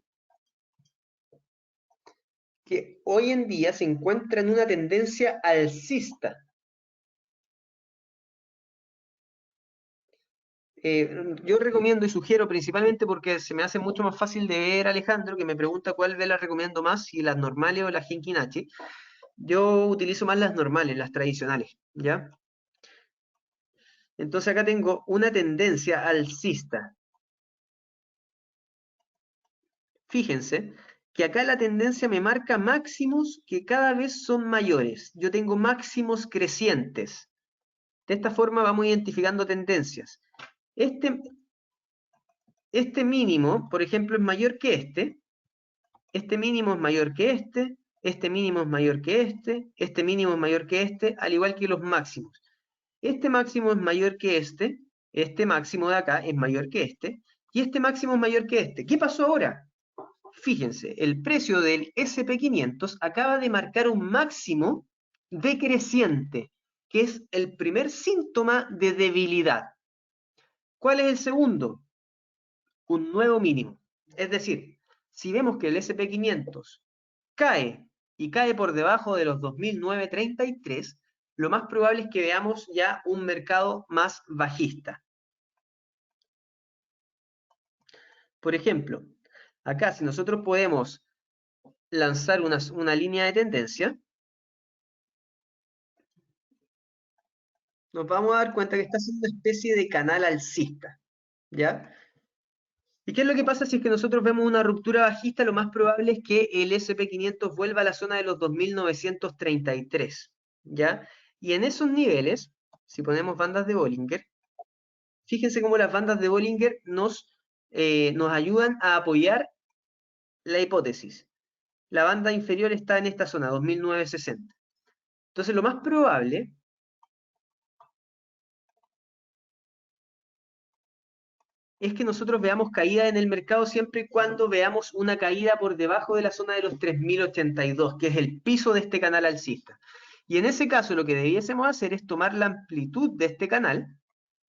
Speaker 1: que hoy en día se encuentra en una tendencia alcista. Yo recomiendo y sugiero principalmente porque se me hace mucho más fácil de ver, Alejandro, que me pregunta cuál vela recomiendo más, si las normales o las Genkinachi. Yo utilizo más las normales, las tradicionales, ¿ya? Entonces acá tengo una tendencia alcista. Fíjense que acá la tendencia me marca máximos que cada vez son mayores. Yo tengo máximos crecientes. De esta forma vamos identificando tendencias. Este mínimo, por ejemplo, es mayor que este mínimo es mayor que este mínimo es mayor que este mínimo es mayor que al igual que los máximos. Este máximo es mayor que este máximo de acá es mayor que y este máximo es mayor que este. ¿Qué pasó ahora? Fíjense, el precio del SP500 acaba de marcar un máximo decreciente, que es el primer síntoma de debilidad. ¿Cuál es el segundo? Un nuevo mínimo. Es decir, si vemos que el SP500 cae y cae por debajo de los 2009.33, lo más probable es que veamos ya un mercado más bajista. Por ejemplo, acá si nosotros podemos lanzar una línea de tendencia, nos vamos a dar cuenta que está haciendo una especie de canal alcista, ¿ya? ¿Y qué es lo que pasa si es que nosotros vemos una ruptura bajista? Lo más probable es que el SP500 vuelva a la zona de los 2933, ¿ya? Y en esos niveles, si ponemos bandas de Bollinger, fíjense cómo las bandas de Bollinger nos ayudan a apoyar la hipótesis. La banda inferior está en esta zona, 2960. Entonces lo más probable es que nosotros veamos caída en el mercado siempre y cuando veamos una caída por debajo de la zona de los 3082, que es el piso de este canal alcista. Y en ese caso lo que debiésemos hacer es tomar la amplitud de este canal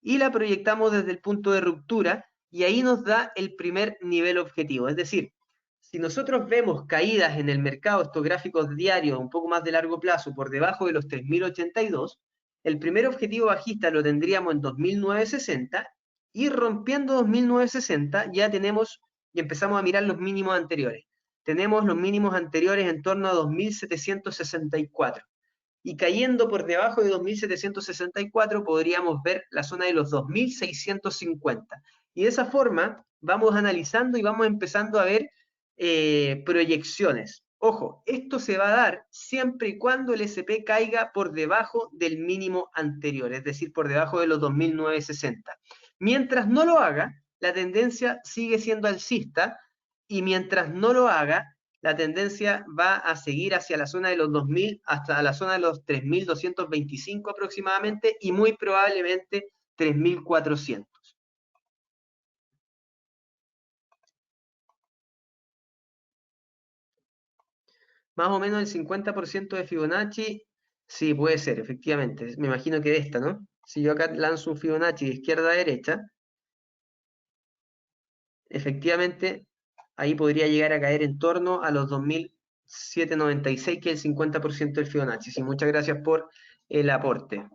Speaker 1: y la proyectamos desde el punto de ruptura y ahí nos da el primer nivel objetivo. Es decir, si nosotros vemos caídas en el mercado, estos gráficos diarios un poco más de largo plazo por debajo de los 3082, el primer objetivo bajista lo tendríamos en 2960 y rompiendo 2960 ya tenemos y empezamos a mirar los mínimos anteriores. Tenemos los mínimos anteriores en torno a 2764 y cayendo por debajo de 2764 podríamos ver la zona de los 2650. Y de esa forma vamos analizando y vamos empezando a ver proyecciones. Ojo, esto se va a dar siempre y cuando el SP caiga por debajo del mínimo anterior, es decir, por debajo de los 2960. Mientras no lo haga, la tendencia sigue siendo alcista y mientras no lo haga, la tendencia va a seguir hacia la zona de los 2000 hasta la zona de los 3225 aproximadamente y muy probablemente 3400. Más o menos el 50% de Fibonacci, sí, puede ser, efectivamente. Me imagino que de esta, ¿no? Si yo acá lanzo un Fibonacci de izquierda a derecha, efectivamente, ahí podría llegar a caer en torno a los 2796, que es el 50% del Fibonacci. Sí, muchas gracias por el aporte.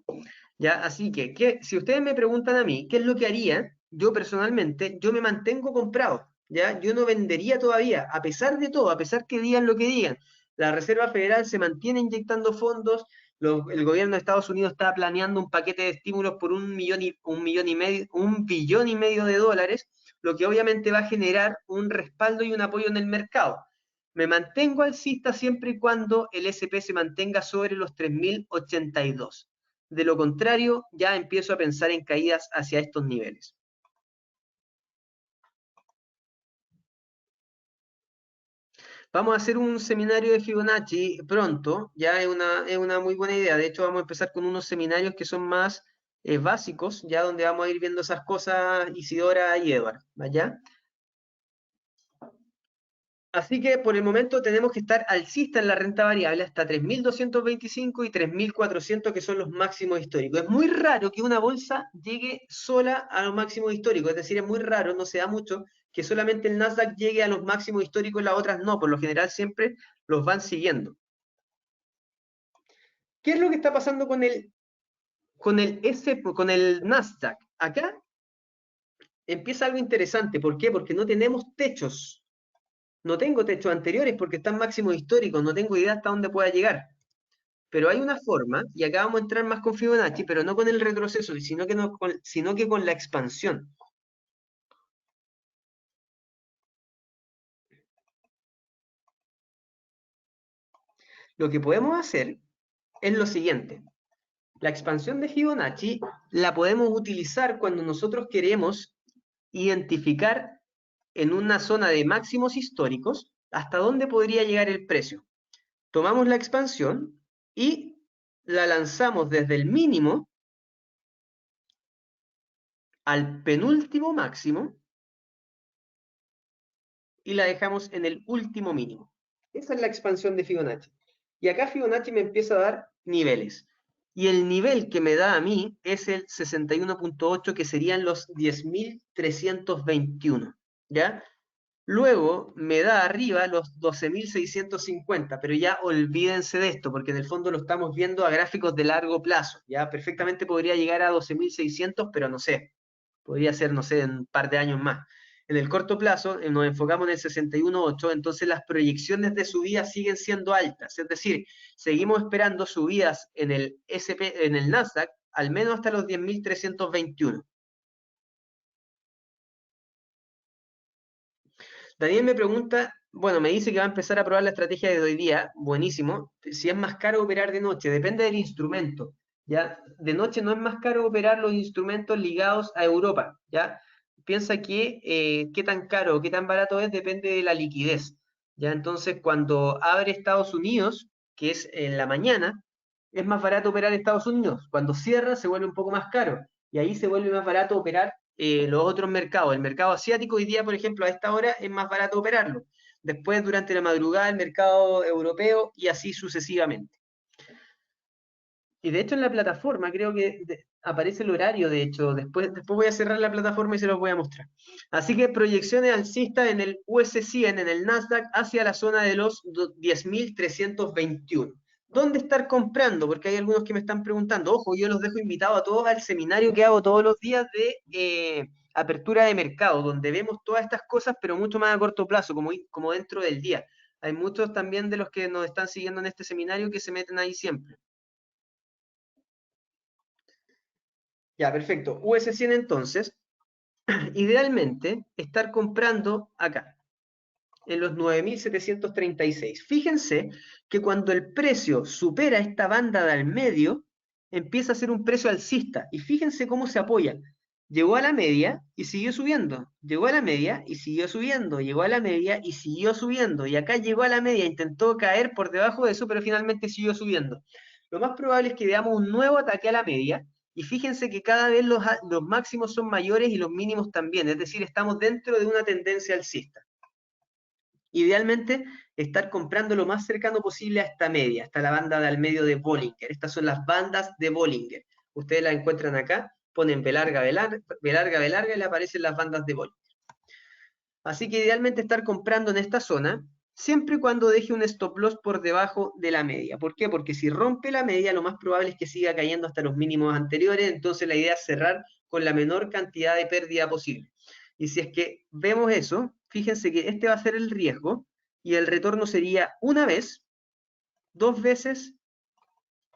Speaker 1: Ya, así que, si ustedes me preguntan a mí, ¿qué es lo que haría? Yo personalmente, yo me mantengo comprado, ¿ya? Yo no vendería todavía, a pesar de todo, a pesar que digan lo que digan. La Reserva Federal se mantiene inyectando fondos, el gobierno de Estados Unidos está planeando un paquete de estímulos por un billón y medio de dólares, lo que obviamente va a generar un respaldo y un apoyo en el mercado. Me mantengo alcista siempre y cuando el SP se mantenga sobre los 3082. De lo contrario, ya empiezo a pensar en caídas hacia estos niveles. Vamos a hacer un seminario de Fibonacci pronto, ya es una muy buena idea. De hecho, vamos a empezar con unos seminarios que son más básicos, ya donde vamos a ir viendo esas cosas Isidora y Edward, ¿ya? Así que por el momento tenemos que estar alcista en la renta variable hasta 3.225 y 3.400, que son los máximos históricos. Es muy raro que una bolsa llegue sola a los máximos históricos, es decir, es muy raro, no se da mucho, que solamente el Nasdaq llegue a los máximos históricos y las otras no, por lo general siempre los van siguiendo. ¿Qué es lo que está pasando con con el Nasdaq? Acá empieza algo interesante, ¿por qué? Porque no tenemos techos. No tengo techos anteriores porque están máximos históricos, no tengo idea hasta dónde pueda llegar. Pero hay una forma, y acá vamos a entrar más con Fibonacci, pero no con el retroceso, sino que con la expansión. Lo que podemos hacer es lo siguiente. La expansión de Fibonacci la podemos utilizar cuando nosotros queremos identificar en una zona de máximos históricos hasta dónde podría llegar el precio. Tomamos la expansión y la lanzamos desde el mínimo al penúltimo máximo y la dejamos en el último mínimo. Esa es la expansión de Fibonacci. Y acá Fibonacci me empieza a dar niveles. Y el nivel que me da a mí es el 61.8, que serían los 10.321, ¿ya? Luego me da arriba los 12.650, pero ya olvídense de esto, porque en el fondo lo estamos viendo a gráficos de largo plazo, ¿ya? Perfectamente podría llegar a 12.600, pero no sé, podría ser, no sé, en un par de años más. En el corto plazo nos enfocamos en el 61.8, entonces las proyecciones de subida siguen siendo altas, es decir, seguimos esperando subidas en el SP, en el Nasdaq, al menos hasta los 10.321. Daniel me pregunta, bueno, me dice que va a empezar a probar la estrategia de hoy día, buenísimo. Si es más caro operar de noche, depende del instrumento, ¿ya? De noche no es más caro operar los instrumentos ligados a Europa, ¿ya? Piensa que qué tan caro o qué tan barato es depende de la liquidez, ¿ya? Entonces, cuando abre Estados Unidos, que es en la mañana, es más barato operar en Estados Unidos. Cuando cierra, se vuelve un poco más caro, y ahí se vuelve más barato operar los otros mercados. El mercado asiático hoy día, por ejemplo, a esta hora es más barato operarlo. Después, durante la madrugada, el mercado europeo y así sucesivamente. Y de hecho en la plataforma creo que aparece el horario, de hecho. Después voy a cerrar la plataforma y se los voy a mostrar. Así que proyecciones alcistas en el US 100, en el Nasdaq, hacia la zona de los 10.321. ¿Dónde estar comprando? Porque hay algunos que me están preguntando. Ojo, yo los dejo invitados a todos al seminario que hago todos los días de apertura de mercado, donde vemos todas estas cosas, pero mucho más a corto plazo, como dentro del día. Hay muchos también de los que nos están siguiendo en este seminario que se meten ahí siempre. Ya, perfecto. US 100 entonces, idealmente estar comprando acá, en los 9.736. Fíjense que cuando el precio supera esta banda de al medio, empieza a ser un precio alcista. Y fíjense cómo se apoya. Llegó a la media y siguió subiendo. Llegó a la media y siguió subiendo. Llegó a la media y siguió subiendo. Y acá llegó a la media, intentó caer por debajo de eso, pero finalmente siguió subiendo. Lo más probable es que veamos un nuevo ataque a la media. Y fíjense que cada vez los máximos son mayores y los mínimos también. Es decir, estamos dentro de una tendencia alcista. Idealmente, estar comprando lo más cercano posible a esta media, hasta la banda de al medio de Bollinger. Estas son las bandas de Bollinger. Ustedes las encuentran acá, ponen B larga, B larga, B larga, B larga y le aparecen las bandas de Bollinger. Así que idealmente estar comprando en esta zona, siempre y cuando deje un stop loss por debajo de la media. ¿Por qué? Porque si rompe la media, lo más probable es que siga cayendo hasta los mínimos anteriores, entonces la idea es cerrar con la menor cantidad de pérdida posible. Y si es que vemos eso, fíjense que este va a ser el riesgo y el retorno sería una vez, dos veces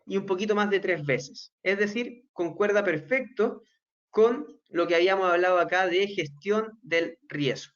Speaker 1: y un poquito más de tres veces. Es decir, concuerda perfecto con lo que habíamos hablado acá de gestión del riesgo.